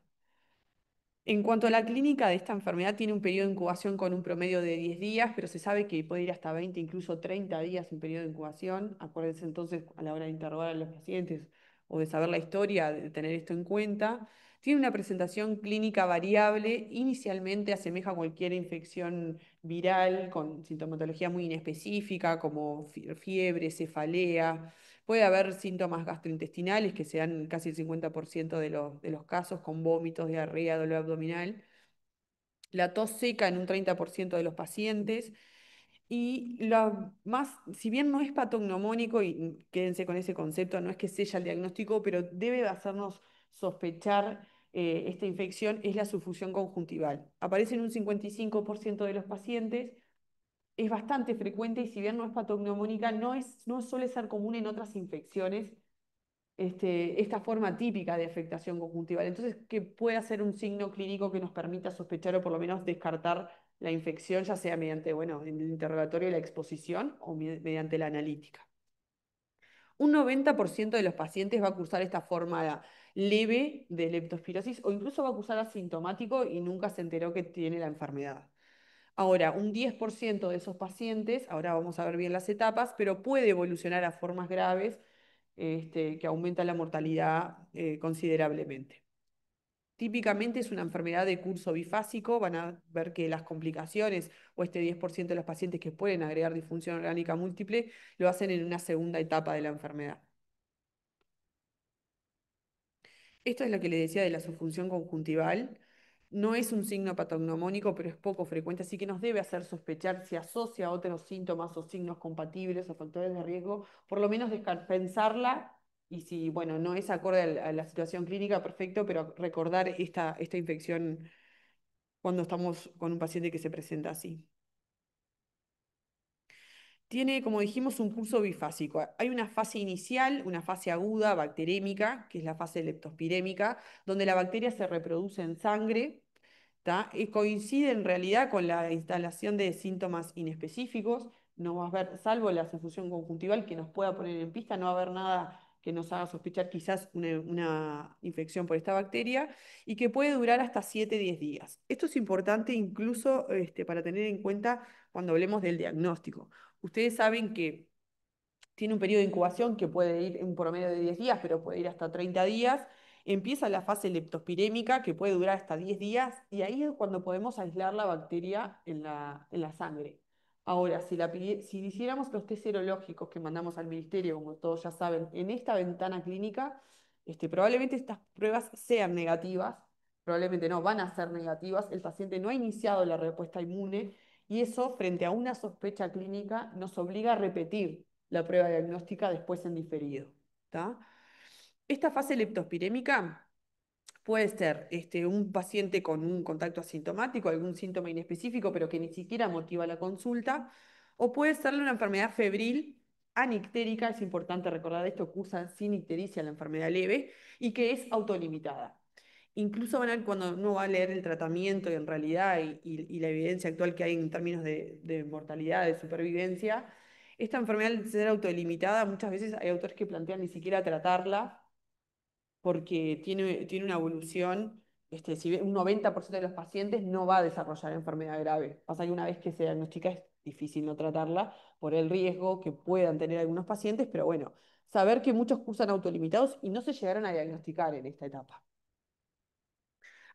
En cuanto a la clínica de esta enfermedad, tiene un periodo de incubación con un promedio de 10 días, pero se sabe que puede ir hasta 20, incluso 30 días en periodo de incubación. Acuérdense entonces a la hora de interrogar a los pacientes o de saber la historia, de tener esto en cuenta. Tiene una presentación clínica variable, inicialmente asemeja a cualquier infección viral con sintomatología muy inespecífica como fiebre, cefalea. Puede haber síntomas gastrointestinales que sean casi el 50% de los casos, con vómitos, diarrea, dolor abdominal. La tos seca en un 30% de los pacientes. Y si bien no es patognomónico, y quédense con ese concepto, no es que sella el diagnóstico, pero debe hacernos sospechar esta infección, es la subfusión conjuntival. Aparece en un 55% de los pacientes, es bastante frecuente y si bien no es patognomónica, no suele ser común en otras infecciones esta forma típica de afectación conjuntival. Entonces, que puede ser un signo clínico que nos permita sospechar o por lo menos descartar la infección, ya sea mediante, bueno, el interrogatorio y la exposición o mediante la analítica. Un 90% de los pacientes va a cursar esta forma leve de leptospirosis o incluso va a cursar asintomático y nunca se enteró que tiene la enfermedad. Ahora, un 10% de esos pacientes, ahora vamos a ver bien las etapas, pero puede evolucionar a formas graves que aumentan la mortalidad considerablemente. Típicamente es una enfermedad de curso bifásico, van a ver que las complicaciones o este 10% de los pacientes que pueden agregar disfunción orgánica múltiple lo hacen en una segunda etapa de la enfermedad. Esto es lo que le decía de la subfunción conjuntival. No es un signo patognomónico, pero es poco frecuente, así que nos debe hacer sospechar si asocia a otros síntomas o signos compatibles o factores de riesgo, por lo menos pensarla y si, bueno, no es acorde a la situación clínica, perfecto, pero recordar esta infección cuando estamos con un paciente que se presenta así. Tiene, como dijimos, un curso bifásico. Hay una fase inicial, una fase aguda bacterémica, que es la fase leptospirémica, donde la bacteria se reproduce en sangre, ¿tá? Y coincide en realidad con la instalación de síntomas inespecíficos. No va a haber, salvo la confusión conjuntival que nos pueda poner en pista, no va a haber nada que nos haga sospechar quizás una infección por esta bacteria y que puede durar hasta 7-10 días. Esto es importante incluso para tener en cuenta cuando hablemos del diagnóstico. Ustedes saben que tiene un periodo de incubación que puede ir en promedio de 10 días, pero puede ir hasta 30 días. Empieza la fase leptospirémica, que puede durar hasta 10 días, y ahí es cuando podemos aislar la bacteria en la sangre. Ahora, si hiciéramos los test serológicos que mandamos al ministerio, como todos ya saben, en esta ventana clínica, probablemente estas pruebas sean negativas, probablemente no, van a ser negativas, el paciente no ha iniciado la respuesta inmune y eso, frente a una sospecha clínica, nos obliga a repetir la prueba diagnóstica después en diferido. ¿Tá? Esta fase leptospirémica puede ser un paciente con un contacto asintomático, algún síntoma inespecífico, pero que ni siquiera motiva la consulta, o puede ser una enfermedad febril anictérica, es importante recordar esto, cursa sin ictericia la enfermedad leve, y que es autolimitada. Incluso van a ver cuando uno va a leer el tratamiento y en realidad y la evidencia actual que hay en términos de mortalidad, de supervivencia, esta enfermedad al ser autolimitada, muchas veces hay autores que plantean ni siquiera tratarla porque tiene una evolución, si bien un 90% de los pacientes no va a desarrollar enfermedad grave. Pasa que una vez que se diagnostica es difícil no tratarla por el riesgo que puedan tener algunos pacientes, pero bueno, saber que muchos cursan autolimitados y no se llegaron a diagnosticar en esta etapa.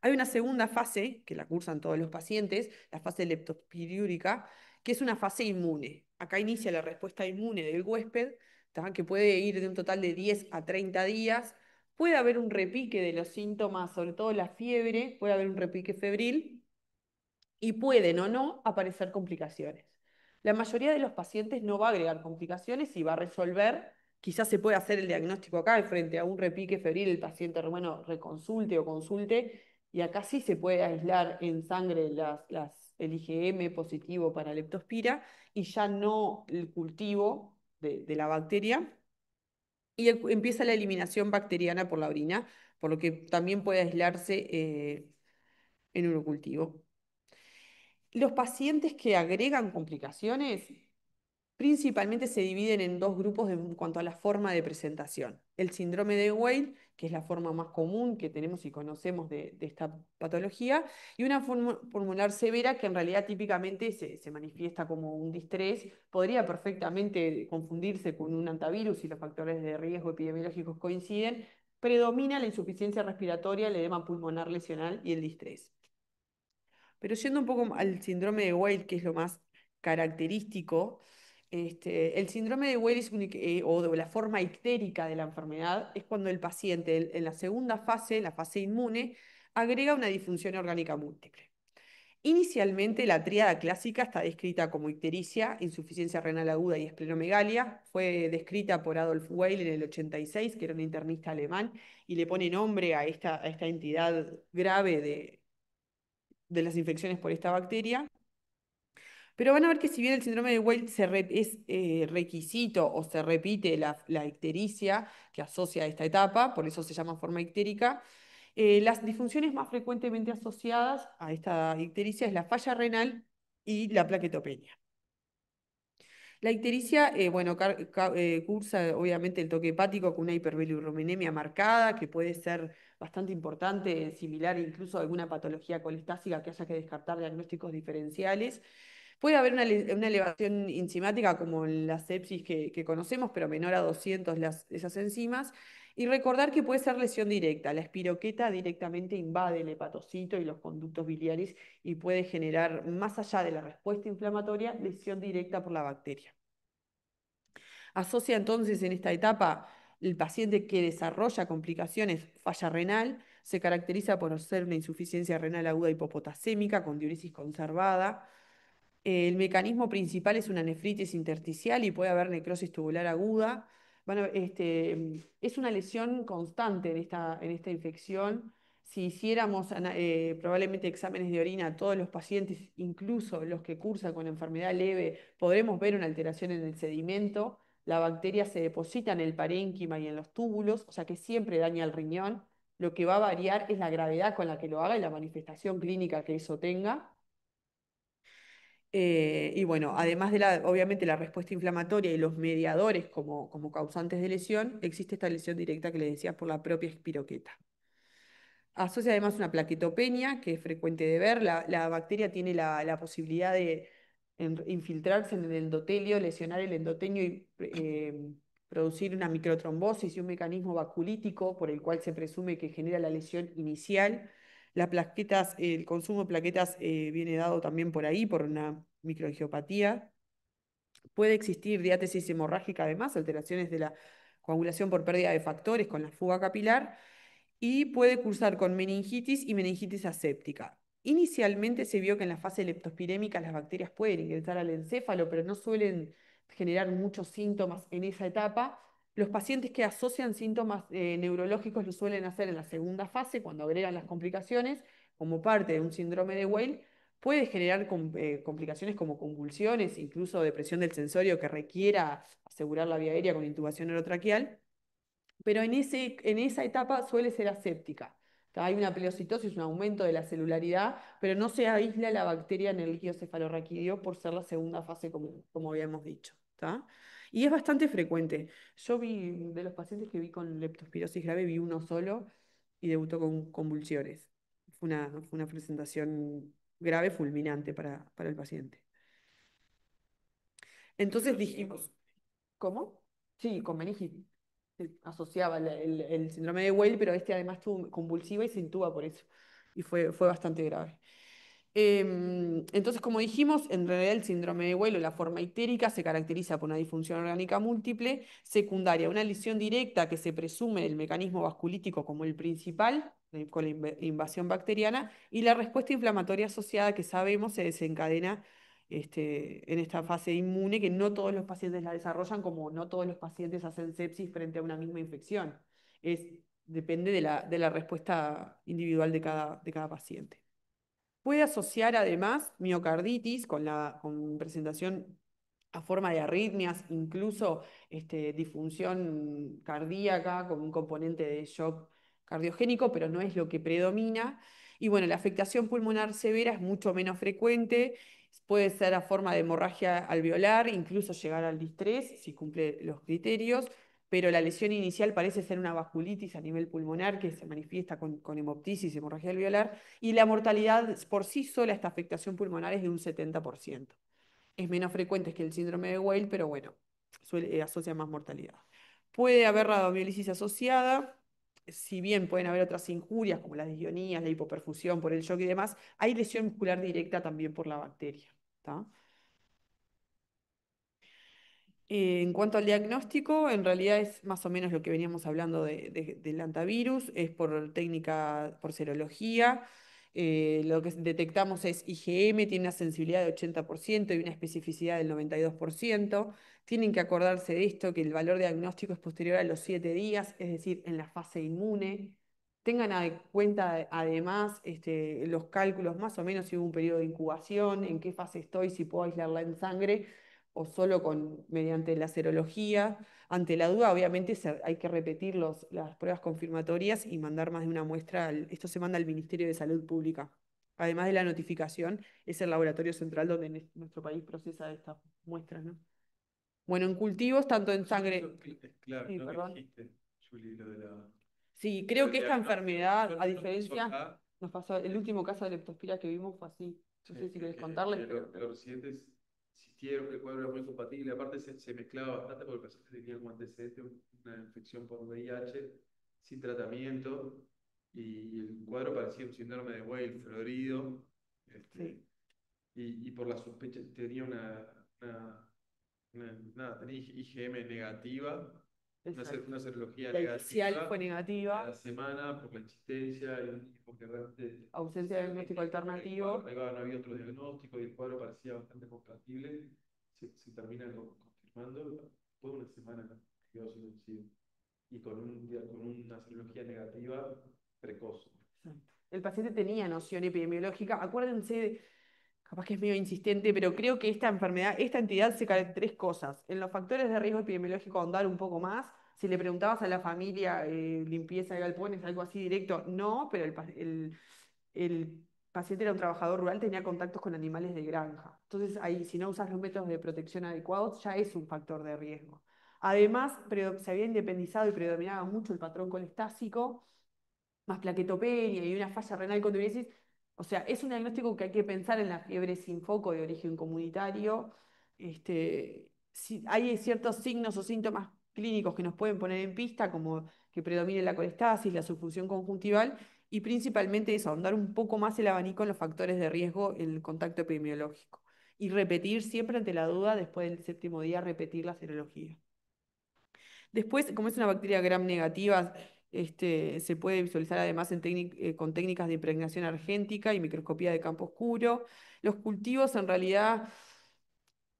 Hay una segunda fase, que la cursan todos los pacientes, la fase leptospiríurica, que es una fase inmune. Acá inicia la respuesta inmune del huésped, ¿tá? Que puede ir de un total de 10 a 30 días. Puede haber un repique de los síntomas, sobre todo la fiebre, puede haber un repique febril y pueden o no aparecer complicaciones. La mayoría de los pacientes no va a agregar complicaciones y va a resolver. Quizás se puede hacer el diagnóstico acá, frente a un repique febril, el paciente, bueno, reconsulte o consulte, y acá sí se puede aislar en sangre el IgM positivo para leptospira y ya no el cultivo de la bacteria. Y empieza la eliminación bacteriana por la orina, por lo que también puede aislarse en urocultivo. Los pacientes que agregan complicaciones principalmente se dividen en dos grupos en cuanto a la forma de presentación. El síndrome de Weil, que es la forma más común que tenemos y conocemos de esta patología, y una pulmonar severa que en realidad típicamente se manifiesta como un distrés, podría perfectamente confundirse con un antivirus si los factores de riesgo epidemiológicos coinciden, predomina la insuficiencia respiratoria, el edema pulmonar lesional y el distrés. Pero yendo un poco al síndrome de Weil, que es lo más característico, el síndrome de Weil o de la forma ictérica de la enfermedad es cuando el paciente en la segunda fase, la fase inmune, agrega una disfunción orgánica múltiple. Inicialmente, la tríada clásica está descrita como ictericia, insuficiencia renal aguda y esplenomegalia. Fue descrita por Adolf Weil en el 86, que era un internista alemán, y le pone nombre a esta entidad grave de las infecciones por esta bacteria. Pero van a ver que si bien el síndrome de Weil es requisito o se repite la ictericia que asocia a esta etapa, por eso se llama forma ictérica, las disfunciones más frecuentemente asociadas a esta ictericia es la falla renal y la plaquetopenia. La ictericia, bueno, cursa obviamente el toque hepático con una hiperbilirubinemia marcada, que puede ser bastante importante, similar incluso a alguna patología colestásica que haya que descartar diagnósticos diferenciales. Puede haber una elevación enzimática como en la sepsis que conocemos, pero menor a 200 esas enzimas. Y recordar que puede ser lesión directa. La espiroqueta directamente invade el hepatocito y los conductos biliares y puede generar, más allá de la respuesta inflamatoria, lesión directa por la bacteria. Asocia entonces en esta etapa el paciente que desarrolla complicaciones, falla renal, se caracteriza por ser una insuficiencia renal aguda hipopotasémica con diuresis conservada. El mecanismo principal es una nefritis intersticial y puede haber necrosis tubular aguda. Bueno, es una lesión constante en esta infección. Si hiciéramos probablemente exámenes de orina a todos los pacientes, incluso los que cursan con enfermedad leve, podremos ver una alteración en el sedimento. La bacteria se deposita en el parénquima y en los túbulos, o sea que siempre daña el riñón. Lo que va a variar es la gravedad con la que lo haga y la manifestación clínica que eso tenga. Y bueno, además de obviamente la respuesta inflamatoria y los mediadores como causantes de lesión, existe esta lesión directa que le decía por la propia espiroqueta. Asocia además una plaquetopenia, que es frecuente de ver. La bacteria tiene la posibilidad de infiltrarse en el endotelio, lesionar el endotelio y producir una microtrombosis y un mecanismo vasculítico por el cual se presume que genera la lesión inicial. Las plaquetas, el consumo de plaquetas viene dado también por ahí, por una microangiopatía. Puede existir diátesis hemorrágica además, alteraciones de la coagulación por pérdida de factores con la fuga capilar y puede cursar con meningitis y meningitis aséptica. Inicialmente se vio que en la fase leptospirémica las bacterias pueden ingresar al encéfalo, pero no suelen generar muchos síntomas en esa etapa. Los pacientes que asocian síntomas neurológicos lo suelen hacer en la segunda fase, cuando agregan las complicaciones, como parte de un síndrome de Weil. Puede generar complicaciones como convulsiones, incluso depresión del sensorio que requiera asegurar la vía aérea con intubación orotraqueal, pero en esa etapa suele ser aséptica. ¿Tá? Hay una pleocitosis, un aumento de la celularidad, pero no se aísla la bacteria en el líquido cefalorraquídeo por ser la segunda fase, como habíamos dicho. ¿Tá? Y es bastante frecuente. Yo vi, de los pacientes que vi con leptospirosis grave, vi uno solo y debutó con convulsiones. Fue una presentación grave, fulminante para el paciente. Entonces dijimos, ¿cómo? Sí, con meningitis. Se asociaba el síndrome de Weil, pero este además estuvo convulsiva y se intuba por eso. Y fue bastante grave. Entonces, como dijimos, en realidad el síndrome de Weil o la forma ictérica se caracteriza por una disfunción orgánica múltiple, secundaria, una lesión directa que se presume del mecanismo vasculítico como el principal, con la invasión bacteriana, y la respuesta inflamatoria asociada que sabemos se desencadena en esta fase inmune, que no todos los pacientes la desarrollan, como no todos los pacientes hacen sepsis frente a una misma infección. Depende de la respuesta individual de cada paciente. Puede asociar además miocarditis con presentación a forma de arritmias, incluso disfunción cardíaca con un componente de shock cardiogénico, pero no es lo que predomina. Y bueno, la afectación pulmonar severa es mucho menos frecuente, puede ser a forma de hemorragia alveolar, incluso llegar al distrés si cumple los criterios, pero la lesión inicial parece ser una vasculitis a nivel pulmonar que se manifiesta con hemoptisis, hemorragia alveolar, y la mortalidad por sí sola, esta afectación pulmonar es de un 70%. Es menos frecuente que el síndrome de Weil, pero bueno, asocia más mortalidad. Puede haber radiomiólisis asociada, si bien pueden haber otras injurias como las disionías, la hipoperfusión por el shock y demás, hay lesión muscular directa también por la bacteria. ¿Tá? En cuanto al diagnóstico, en realidad es más o menos lo que veníamos hablando del antivirus, es por técnica, por serología. Lo que detectamos es IgM, tiene una sensibilidad de 80% y una especificidad del 92%. Tienen que acordarse de esto, que el valor diagnóstico es posterior a los 7 días, es decir, en la fase inmune. Tengan en cuenta además los cálculos, más o menos si hubo un periodo de incubación, en qué fase estoy, si puedo aislarla en sangre o solo mediante la serología. Ante la duda, obviamente, hay que repetir las pruebas confirmatorias y mandar más de una muestra. Esto se manda al Ministerio de Salud Pública. Además de la notificación, es el laboratorio central donde nuestro país procesa estas muestras, ¿no? Bueno, en cultivos, tanto en sangre. Claro, Sí, no que perdón. dijiste, Juli, lo de la. Sí, Lo creo del que esta diagnóstico. enfermedad, Yo a nos pasó diferencia, acá nos pasó, el último caso de leptospira que vimos fue así. No sé si querés contarles, pero. los residentes insistieron que el cuadro era muy compatible. Aparte, se mezclaba bastante porque el paciente tenía como antecedente una infección por VIH sin tratamiento y el cuadro parecía un síndrome de Weil florido. Este, Sí, y por la sospecha tenía una, nada, tenía IgM negativa, exacto. una serología La inicial fue negativa a negativa, la semana por la existencia y porque realmente ausencia de diagnóstico alternativo. ahí va, no había otro diagnóstico y el cuadro parecía bastante compatible. Se termina confirmando después de una semana, ¿no? Quedó sin vencido. Y con una serología negativa precoz. Exacto. El paciente tenía noción epidemiológica. Acuérdense, capaz que es medio insistente, pero creo que esta enfermedad, esta entidad se caracteriza tres cosas. En los factores de riesgo epidemiológico, ahondar un poco más. Si le preguntabas a la familia, limpieza de galpones, algo así directo, no, pero el paciente era un trabajador rural, tenía contactos con animales de granja. Entonces, ahí, si no usas los métodos de protección adecuados, ya es un factor de riesgo. Además, se había independizado y predominaba mucho el patrón colestásico, más plaquetopenia y una falla renal con diuresis. O sea, es un diagnóstico que hay que pensar en la fiebre sin foco de origen comunitario. Si hay ciertos signos o síntomas clínicos que nos pueden poner en pista, como que predomine la colestasis, la subfusión conjuntival, y principalmente eso, ahondar un poco más el abanico en los factores de riesgo en el contacto epidemiológico. Y repetir siempre ante la duda, después del séptimo día, repetir la serología. Después, como es una bacteria gram negativa, se puede visualizar además con técnicas de impregnación argéntica y microscopía de campo oscuro. Los cultivos en realidad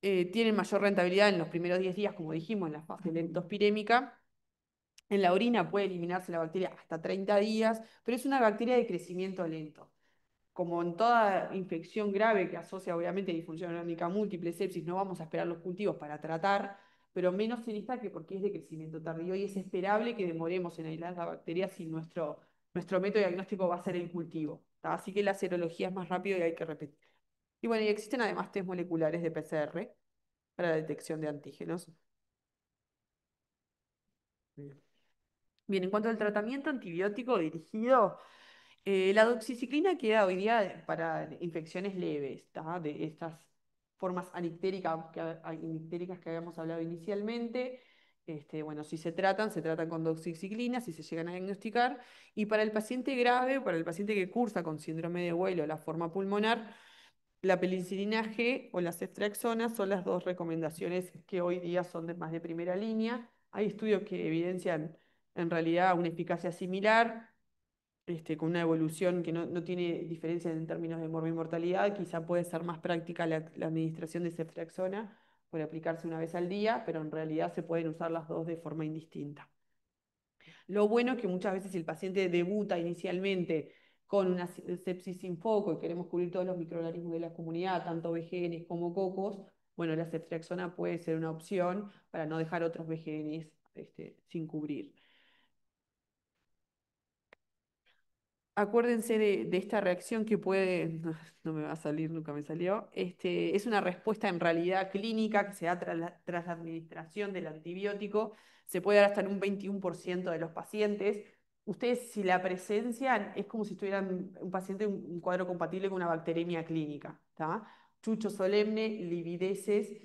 tienen mayor rentabilidad en los primeros 10 días, como dijimos, en la fase leptospirémica. En la orina puede eliminarse la bacteria hasta 30 días, pero es una bacteria de crecimiento lento. Como en toda infección grave que asocia obviamente disfunción orgánica múltiple, sepsis, no vamos a esperar los cultivos para tratar, pero menos en esta que porque es de crecimiento tardío y es esperable que demoremos en aislar la bacteria si nuestro método diagnóstico va a ser el cultivo. ¿Tá? Así que la serología es más rápido y hay que repetir. Y bueno, y existen además test moleculares de PCR para la detección de antígenos. Bien. Bien, en cuanto al tratamiento antibiótico dirigido, la doxiciclina queda hoy día para infecciones leves, ¿tá? De estas formas anictéricas que habíamos hablado inicialmente. Bueno, si se tratan con doxiciclina, si se llegan a diagnosticar. Y para el paciente grave, para el paciente que cursa con síndrome de Weil o la forma pulmonar, la penicilina G o la ceftriaxona son las dos recomendaciones que hoy día son más de primera línea. Hay estudios que evidencian en realidad una eficacia similar, con una evolución que no tiene diferencia en términos de mortalidad. Quizá puede ser más práctica la administración de ceftriaxona por aplicarse una vez al día, pero en realidad se pueden usar las dos de forma indistinta. Lo bueno es que muchas veces si el paciente debuta inicialmente con una sepsis sin foco y queremos cubrir todos los microorganismos de la comunidad, tanto VGNs como cocos, bueno, la ceftriaxona puede ser una opción para no dejar otros VGNs sin cubrir. Acuérdense de esta reacción que puede, no me va a salir, nunca me salió, es una respuesta en realidad clínica que se da tras la administración del antibiótico, se puede dar hasta en un 21% de los pacientes. Ustedes si la presencian es como si tuvieran un paciente un cuadro compatible con una bacteremia clínica, ¿tá? Chucho solemne, livideces,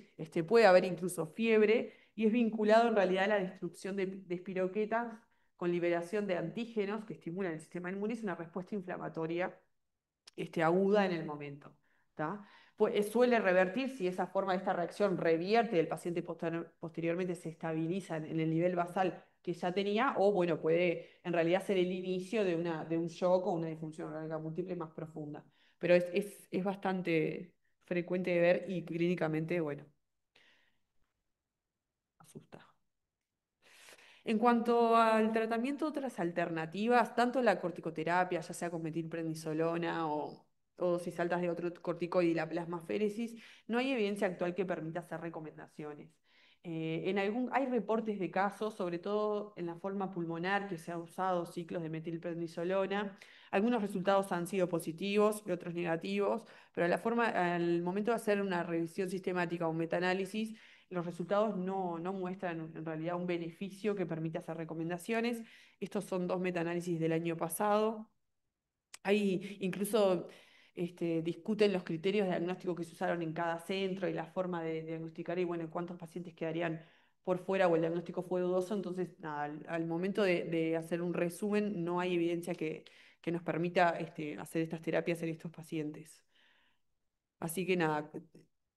puede haber incluso fiebre y es vinculado en realidad a la destrucción de espiroquetas con liberación de antígenos que estimulan el sistema inmune, es una respuesta inflamatoria aguda en el momento. ¿Tá? Pues, suele revertir si esa forma de esta reacción revierte y el paciente posteriormente se estabiliza en el nivel basal que ya tenía, o bueno, puede en realidad ser el inicio de un shock o una disfunción orgánica múltiple más profunda. Pero es bastante frecuente de ver y clínicamente, bueno, asusta. En cuanto al tratamiento, otras alternativas, tanto la corticoterapia, ya sea con metilprednisolona o dosis altas de otro corticoide y la plasmaféresis, no hay evidencia actual que permita hacer recomendaciones. Hay reportes de casos, sobre todo en la forma pulmonar, que se ha usado ciclos de metilprednisolona. Algunos resultados han sido positivos y otros negativos, pero al momento de hacer una revisión sistemática o un metaanálisis, los resultados no muestran en realidad un beneficio que permita hacer recomendaciones. Estos son dos metaanálisis del año pasado. Ahí incluso discuten los criterios de diagnóstico que se usaron en cada centro y la forma de diagnosticar y bueno, cuántos pacientes quedarían por fuera o el diagnóstico fue dudoso. Entonces, nada, al momento de hacer un resumen, no hay evidencia que nos permita hacer estas terapias en estos pacientes. Así que nada,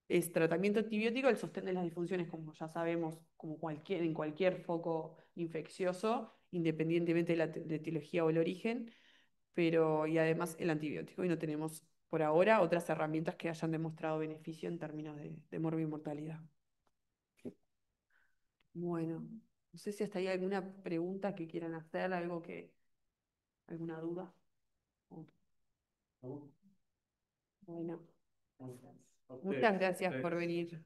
es tratamiento antibiótico, el sostén de las disfunciones, como ya sabemos, en cualquier foco infeccioso, independientemente de de etiología o el origen, y además el antibiótico. Y no tenemos por ahora otras herramientas que hayan demostrado beneficio en términos de morbimortalidad. Bueno, no sé si hasta ahí alguna pregunta que quieran hacer, alguna duda. Bueno, muchas gracias por venir.